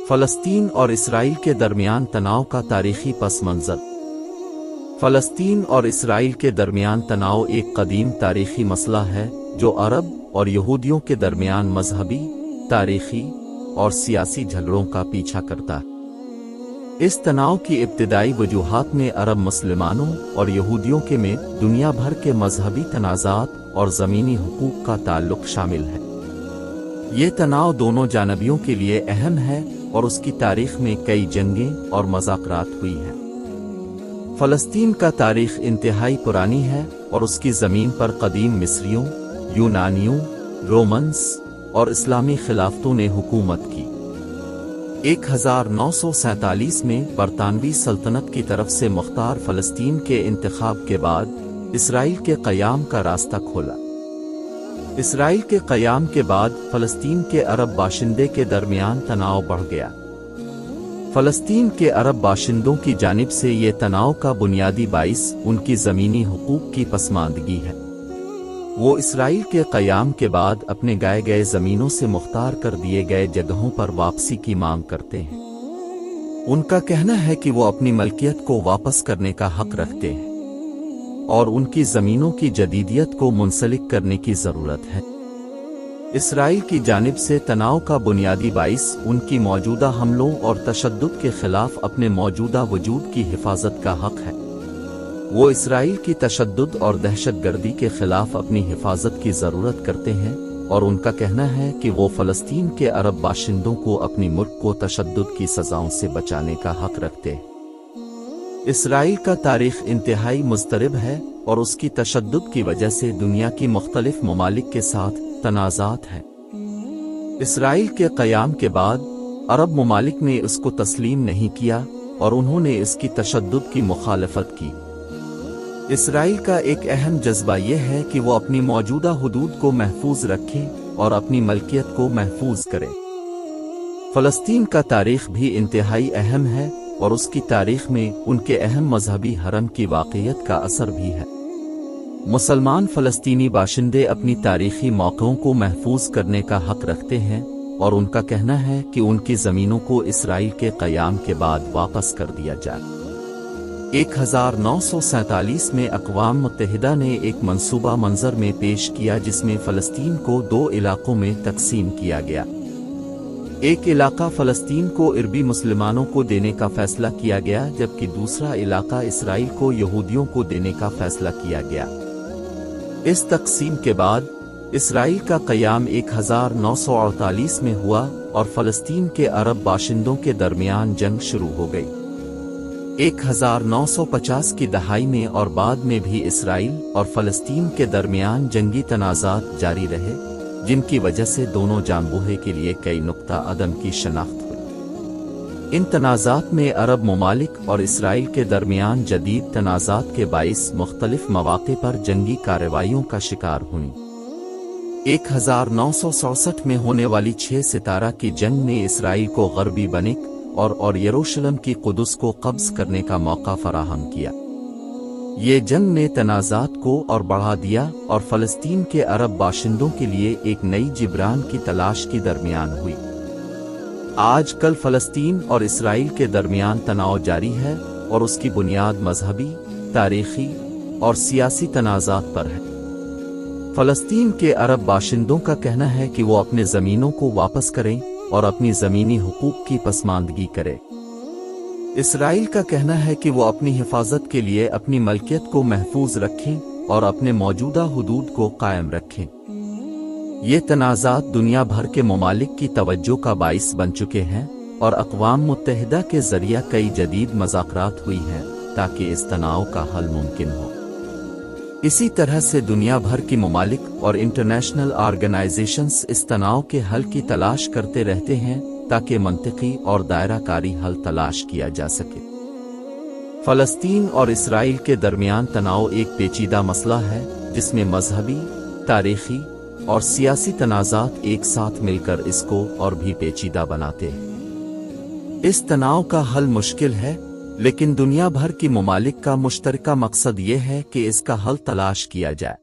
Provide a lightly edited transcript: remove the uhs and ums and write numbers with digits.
فلسطین اور اسرائیل کے درمیان تناؤ کا تاریخی پس منظر۔ فلسطین اور اسرائیل کے درمیان تناؤ ایک قدیم تاریخی مسئلہ ہے جو عرب اور یہودیوں کے درمیان مذہبی، تاریخی اور سیاسی جھگڑوں کا پیچھا کرتا ہے۔ اس تناؤ کی ابتدائی وجوہات میں عرب مسلمانوں اور یہودیوں کے میں دنیا بھر کے مذہبی تنازعات اور زمینی حقوق کا تعلق شامل ہے۔ یہ تناؤ دونوں جانبیوں کے لیے اہم ہے اور اس کی تاریخ میں کئی جنگیں اور مذاکرات ہوئی ہیں۔ فلسطین کا تاریخ انتہائی پرانی ہے اور اس کی زمین پر قدیم مصریوں، یونانیوں، رومنز اور اسلامی خلافتوں نے حکومت کی۔ 1947 میں برطانوی سلطنت کی طرف سے مختار فلسطین کے انتخاب کے بعد اسرائیل کے قیام کا راستہ کھولا۔ اسرائیل کے قیام کے بعد فلسطین کے عرب باشندے کے درمیان تناؤ بڑھ گیا۔ فلسطین کے عرب باشندوں کی جانب سے یہ تناؤ کا بنیادی باعث ان کی زمینی حقوق کی پسماندگی ہے۔ وہ اسرائیل کے قیام کے بعد اپنے گائے گئے زمینوں سے مختار کر دیے گئے جگہوں پر واپسی کی مانگ کرتے ہیں۔ ان کا کہنا ہے کہ وہ اپنی ملکیت کو واپس کرنے کا حق رکھتے ہیں اور ان کی زمینوں کی جدیدیت کو منسلک کرنے کی ضرورت ہے۔ اسرائیل کی جانب سے تناؤ کا بنیادی باعث ان کی موجودہ حملوں اور تشدد کے خلاف اپنے موجودہ وجود کی حفاظت کا حق ہے۔ وہ اسرائیل کی تشدد اور دہشت گردی کے خلاف اپنی حفاظت کی ضرورت کرتے ہیں اور ان کا کہنا ہے کہ وہ فلسطین کے عرب باشندوں کو اپنی ملک کو تشدد کی سزاؤں سے بچانے کا حق رکھتے ہیں۔ اسرائیل کا تاریخ انتہائی مضطرب ہے اور اس کی تشدد کی وجہ سے دنیا کی مختلف ممالک کے ساتھ تنازعات ہیں۔ اسرائیل کے قیام کے بعد عرب ممالک نے اس کو تسلیم نہیں کیا اور انہوں نے اس کی تشدد کی مخالفت کی۔ اسرائیل کا ایک اہم جذبہ یہ ہے کہ وہ اپنی موجودہ حدود کو محفوظ رکھے اور اپنی ملکیت کو محفوظ کرے۔ فلسطین کا تاریخ بھی انتہائی اہم ہے اور اس کی تاریخ میں ان کے اہم مذہبی حرم کی واقعیت کا اثر بھی ہے۔ مسلمان فلسطینی باشندے اپنی تاریخی موقعوں کو محفوظ کرنے کا حق رکھتے ہیں اور ان کا کہنا ہے کہ ان کی زمینوں کو اسرائیل کے قیام کے بعد واپس کر دیا جائے۔ 1947 میں اقوام متحدہ نے ایک منصوبہ منظر میں پیش کیا جس میں فلسطین کو 2 علاقوں میں تقسیم کیا گیا۔ ایک علاقہ فلسطین کو عربی مسلمانوں کو دینے کا فیصلہ کیا گیا جبکہ دوسرا علاقہ اسرائیل کو یہودیوں کو دینے کا فیصلہ کیا گیا۔ اس تقسیم کے بعد اسرائیل کا قیام 1948 میں ہوا اور فلسطین کے عرب باشندوں کے درمیان جنگ شروع ہو گئی۔ 1950 کی دہائی میں اور بعد میں بھی اسرائیل اور فلسطین کے درمیان جنگی تنازعات جاری رہے جن کی وجہ سے دونوں جانبوہے کے لیے کئی نقطہ عدم کی شناخت ہوئی۔ ان تنازعات میں عرب ممالک اور اسرائیل کے درمیان جدید تنازعات کے باعث مختلف مواقع پر جنگی کارروائیوں کا شکار ہوئیں۔ 1967 میں ہونے والی 6 ستارہ کی جنگ نے اسرائیل کو غربی بنک اور یروشلم کی قدس کو قبض کرنے کا موقع فراہم کیا۔ یہ جنگ نے تنازعات کو اور بڑھا دیا اور فلسطین کے عرب باشندوں کے لیے ایک نئی جبران کی تلاش کی درمیان ہوئی۔ آج کل فلسطین اور اسرائیل کے درمیان تناؤ جاری ہے اور اس کی بنیاد مذہبی، تاریخی اور سیاسی تنازعات پر ہے۔ فلسطین کے عرب باشندوں کا کہنا ہے کہ وہ اپنے زمینوں کو واپس کریں اور اپنی زمینی حقوق کی پسماندگی کرے۔ اسرائیل کا کہنا ہے کہ وہ اپنی حفاظت کے لیے اپنی ملکیت کو محفوظ رکھیں اور اپنے موجودہ حدود کو قائم رکھیں۔ یہ تنازعات دنیا بھر کے ممالک کی توجہ کا باعث بن چکے ہیں اور اقوام متحدہ کے ذریعہ کئی جدید مذاکرات ہوئی ہیں تاکہ اس تناؤ کا حل ممکن ہو۔ اسی طرح سے دنیا بھر کی ممالک اور انٹرنیشنل آرگنائزیشنز اس تناؤ کے حل کی تلاش کرتے رہتے ہیں تاکہ منطقی اور دائرہ کاری حل تلاش کیا جا سکے۔ فلسطین اور اسرائیل کے درمیان تناؤ ایک پیچیدہ مسئلہ ہے جس میں مذہبی، تاریخی اور سیاسی تنازعات ایک ساتھ مل کر اس کو اور بھی پیچیدہ بناتے ہیں۔ اس تناؤ کا حل مشکل ہے لیکن دنیا بھر کی ممالک کا مشترکہ مقصد یہ ہے کہ اس کا حل تلاش کیا جائے۔